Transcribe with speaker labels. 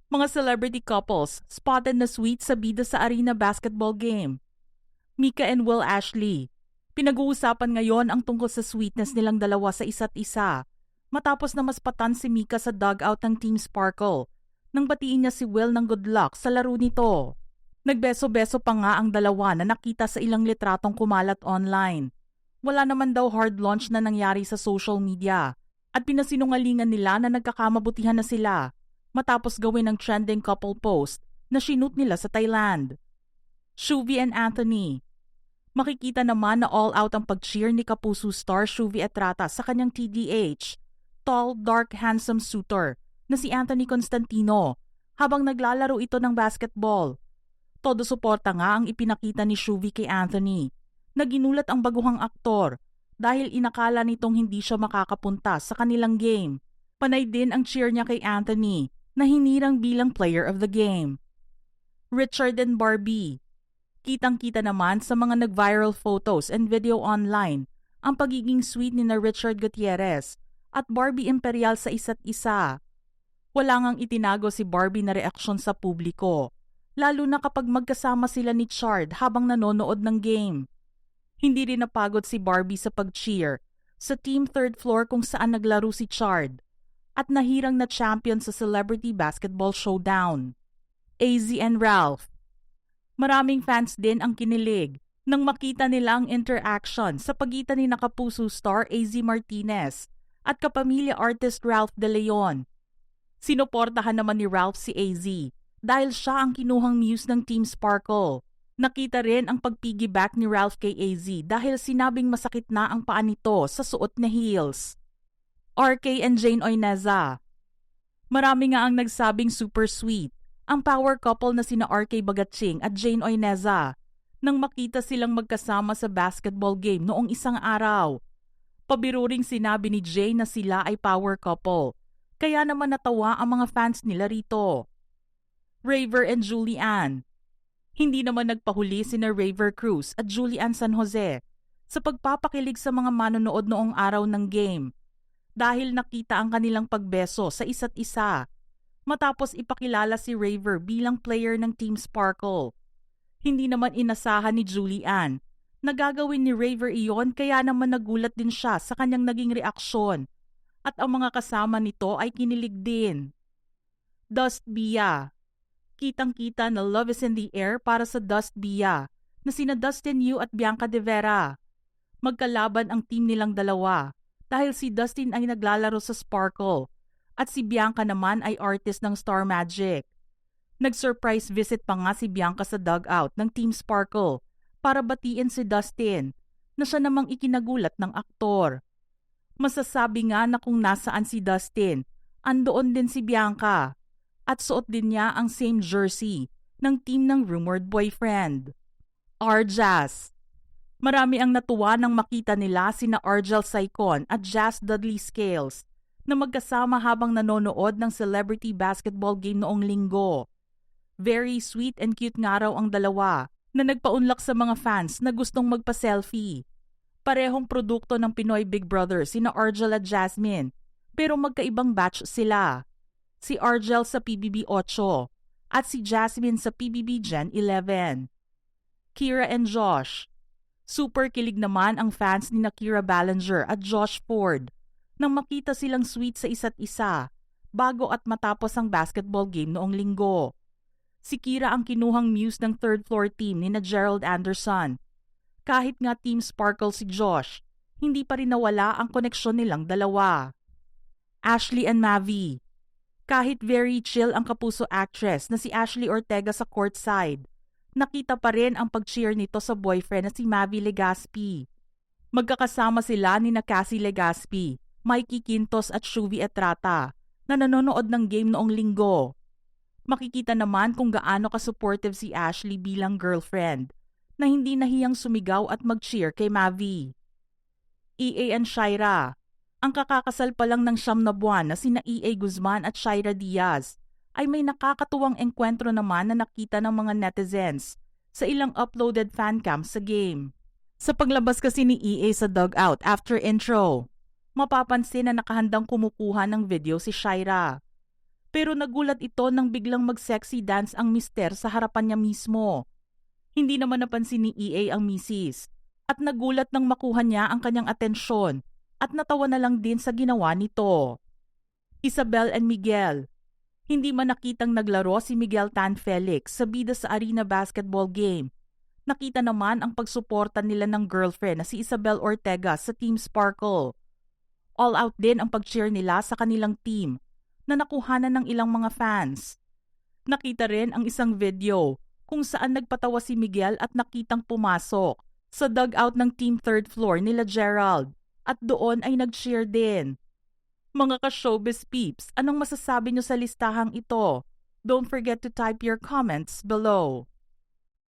Speaker 1: Mga celebrity couples spotted na sweet sa bida sa arena basketball game. Mika and Will Ashley. Pinag-uusapan ngayon ang tungkol sa sweetness nilang dalawa sa isa't isa matapos na maspatan si Mika sa dugout ng Team Sparkle nang batiin niya si Will ng good luck sa laro nito. Nagbeso-beso pa nga ang dalawa na nakita sa ilang litratong kumalat online. Wala naman daw hard launch na nangyari sa social media at pinasinungalingan nila na nagkakamabutihan na sila matapos gawin ng trending couple post na shoot nila sa Thailand. Shuvi and Anthony. Makikita naman na all out ang pag-cheer ni Kapuso star Shuvi Etrata sa kanyang TDH, tall, dark, handsome suitor na si Anthony Constantino habang naglalaro ito ng basketball. Todo suporta nga ang ipinakita ni Shuvi kay Anthony na ginulat ang baguhang aktor dahil inakala nitong hindi siya makakapunta sa kanilang game. Panay din ang cheer niya kay Anthony na hinirang bilang player of the game. Richard and Barbie. Kitang-kita naman sa mga nag-viral photos and video online ang pagiging sweet ni na Richard Gutierrez at Barbie Imperial sa isa't isa. Wala ngang itinago si Barbie na reaksyon sa publiko, lalo na kapag magkasama sila ni Chard habang nanonood ng game. Hindi rin napagod si Barbie sa pag-cheer sa Team Third Floor kung saan naglaro si Chard at nahirang na champion sa Celebrity Basketball Showdown. AZ and Ralph. Maraming fans din ang kinilig nang makita nila ang interaction sa pagitan ni Kapuso star AZ Martinez at kapamilya artist Ralph De Leon. Sinuportahan naman ni Ralph si AZ dahil siya ang kinuhang muse ng Team Sparkle. Nakita rin ang pag-piggyback ni Ralph kay AZ dahil sinabing masakit na ang paa nito sa suot na heels. RK and Jane Oineza. Marami nga ang nagsabing super sweet ang power couple na sina RK Bagatsing at Jane Oineza nang makita silang magkasama sa basketball game noong isang araw. Pabiro ring sinabi ni Jane na sila ay power couple, kaya naman natawa ang mga fans nila rito. Raver and Julianne. Hindi naman nagpahuli sina Raver Cruz at Julianne San Jose sa pagpapakilig sa mga manonood noong araw ng game dahil nakita ang kanilang pagbeso sa isa't isa matapos ipakilala si Raver bilang player ng Team Sparkle. Hindi naman inasahan ni Julianne na gagawin ni Raver iyon kaya naman nagulat din siya sa kanyang naging reaksyon at ang mga kasama nito ay kinilig din. Dust Bia. Kitang-kita na love is in the air para sa Dust Bia na sina Dustin Yu at Bianca De Vera. Magkalaban ang team nilang dalawa dahil si Dustin ay naglalaro sa Sparkle at si Bianca naman ay artist ng Star Magic. Nag-surprise visit pa nga si Bianca sa dugout ng Team Sparkle para batiin si Dustin na siya namang ikinagulat ng aktor. Masasabi nga na kung nasaan si Dustin, andoon din si Bianca at suot din niya ang same jersey ng team ng rumored boyfriend. R-Jazz. Marami ang natuwa nang makita nila sina Argel Saicon at Jazz Dudley Scales na magkasama habang nanonood ng celebrity basketball game noong linggo. Very sweet and cute nga raw ang dalawa na nagpaunlak sa mga fans na gustong magpa-selfie. Parehong produkto ng Pinoy Big Brother sina Argel at Jasmine pero magkaibang batch sila. Si Argel sa PBB 8 at si Jasmine sa PBB Gen 11. Kira and Josh. Super kilig naman ang fans ni Kira Ballinger at Josh Ford nang makita silang sweet sa isa't isa bago at matapos ang basketball game noong linggo. Si Kira ang kinuhang muse ng third floor team ni Gerald Anderson. Kahit nga Team Sparkle si Josh, hindi pa rin nawala ang koneksyon nilang dalawa. Ashley and Mavi. Kahit very chill ang Kapuso actress na si Ashley Ortega sa courtside, nakita pa rin ang pag-cheer nito sa boyfriend na si Mavi Legaspi. Magkakasama sila ni Cassie Legaspi, Mikey Quintos at Shuvi Etrata na nanonood ng game noong linggo. Makikita naman kung gaano ka-supportive si Ashley bilang girlfriend na hindi nahiyang sumigaw at mag-cheer kay Mavi. EA and Shaira. Ang kakakasal pa lang ng 9 na buwan na sina EA Guzman at Shaira Diaz ay may nakakatuwang engkwentro naman na nakita ng mga netizens sa ilang uploaded fancam sa game. Sa paglabas kasi ni EA sa dugout after intro, mapapansin na nakahandang kumukuha ng video si Shaira. Pero nagulat ito nang biglang mag-sexy dance ang mister sa harapan niya mismo. Hindi naman napansin ni EA ang misis at nagulat nang makuha niya ang kanyang atensyon at natawa na lang din sa ginawa nito. Isabel and Miguel. Hindi man nakitang naglaro si Miguel Tan Felix sa bida sa arena basketball game. Nakita naman ang pagsuporta nila ng girlfriend na si Isabel Ortega sa Team Sparkle. All out din ang pag-cheer nila sa kanilang team na nakuhanan ng ilang mga fans. Nakita rin ang isang video kung saan nagpatawa si Miguel at nakitang pumasok sa dugout ng team third floor nila Gerald at doon ay nag-cheer din. Mga ka-showbiz peeps, anong masasabi nyo sa listahang ito? Don't forget to type your comments below.